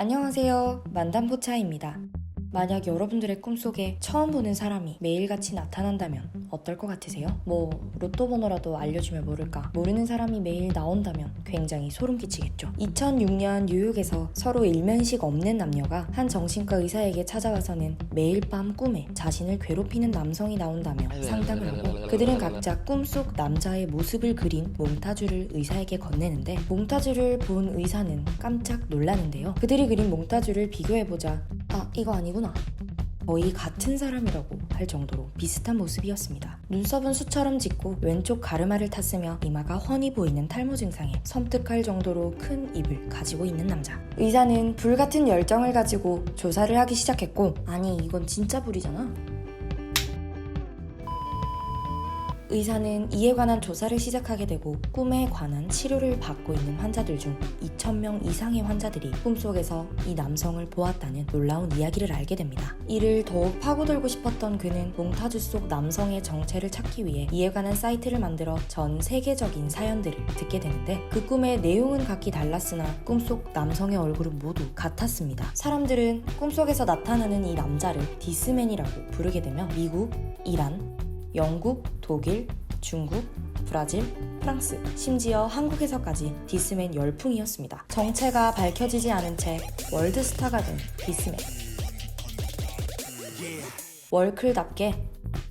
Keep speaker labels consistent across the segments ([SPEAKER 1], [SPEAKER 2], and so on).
[SPEAKER 1] 안녕하세요. 만담포차입니다. 만약 여러분들의 꿈속에 처음 보는 사람이 매일같이 나타난다면 어떨 것 같으세요? 로또 번호라도 알려주면 모를까? 모르는 사람이 매일 나온다면 굉장히 소름 끼치겠죠. 2006년 뉴욕에서 서로 일면식 없는 남녀가 한 정신과 의사에게 찾아와서는 매일 밤 꿈에 자신을 괴롭히는 남성이 나온다며 상담을 하고 그들은 각자 꿈속 남자의 모습을 그린 몽타주를 의사에게 건네는데 몽타주를 본 의사는 깜짝 놀라는데요. 그들이 그린 몽타주를 비교해보자 이거 아니구나. 거의 같은 사람이라고 할 정도로 비슷한 모습이었습니다. 눈썹은 수처럼 짙고 왼쪽 가르마를 탔으며 이마가 훤히 보이는 탈모 증상에 섬뜩할 정도로 큰 입을 가지고 있는 남자. 의사는 불같은 열정을 가지고 조사를 하기 시작했고 아니 이건 진짜 불이잖아. 의사는 이에 관한 조사를 시작하게 되고 꿈에 관한 치료를 받고 있는 환자들 중 2,000명 이상의 환자들이 꿈속에서 이 남성을 보았다는 놀라운 이야기를 알게 됩니다. 이를 더욱 파고들고 싶었던 그는 몽타주 속 남성의 정체를 찾기 위해 이에 관한 사이트를 만들어 전 세계적인 사연들을 듣게 되는데 그 꿈의 내용은 각기 달랐으나 꿈속 남성의 얼굴은 모두 같았습니다. 사람들은 꿈속에서 나타나는 이 남자를 디스맨이라고 부르게 되며 미국, 이란, 영국, 독일, 중국, 브라질, 프랑스, 심지어 한국에서까지 디스맨 열풍이었습니다. 정체가 밝혀지지 않은 채 월드스타가 된 디스맨. 월클답게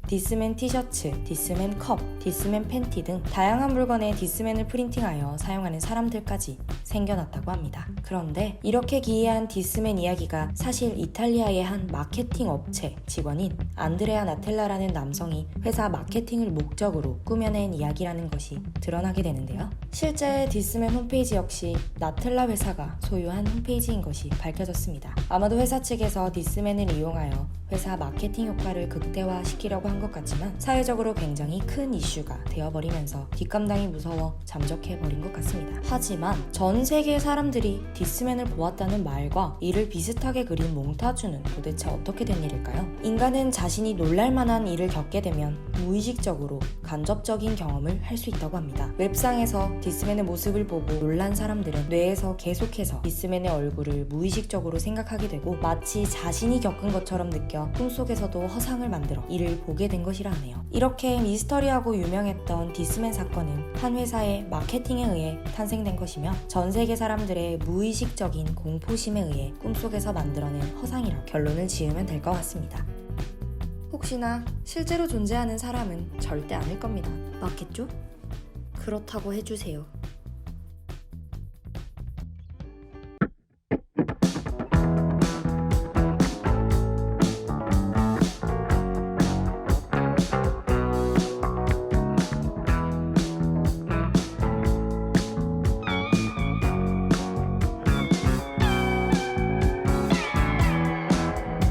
[SPEAKER 1] 디스맨 티셔츠, 디스맨 컵, 디스맨 팬티 등 다양한 물건에 디스맨을 프린팅하여 사용하는 사람들까지 생겨났다고 합니다. 그런데 이렇게 기이한 디스맨 이야기가 사실 이탈리아의 한 마케팅 업체 직원인 안드레아 나텔라라는 남성이 회사 마케팅을 목적으로 꾸며낸 이야기라는 것이 드러나게 되는데요. 실제 디스맨 홈페이지 역시 나텔라 회사가 소유한 홈페이지인 것이 밝혀졌습니다. 아마도 회사 측에서 디스맨을 이용하여 회사 마케팅 효과를 극대화시키려고 한 것 같지만 사회적으로 굉장히 큰 이슈가 되어버리면서 뒷감당이 무서워 잠적해버린 것 같습니다. 하지만 전 세계 사람들이 디스맨을 보았다는 말과 이를 비슷하게 그린 몽타주는 도대체 어떻게 된 일일까요? 인간은 자신이 놀랄만한 일을 겪게 되면 무의식적으로 간접적인 경험을 할 수 있다고 합니다. 웹상에서 디스맨의 모습을 보고 놀란 사람들은 뇌에서 계속해서 디스맨의 얼굴을 무의식적으로 생각하게 되고 마치 자신이 겪은 것처럼 느껴 꿈속에서도 허상을 만들어 이를 보게 된 것이라 하네요. 이렇게 미스터리하고 유명했던 디스맨 사건은 한 회사의 마케팅에 의해 탄생된 것이며 전 세계 사람들의 무의식적인 공포심에 의해 꿈속에서 만들어낸 허상이라 결론을 지으면 될 것 같습니다. 혹시나 실제로 존재하는 사람은 절대 아닐 겁니다. 맞겠죠? 그렇다고 해주세요.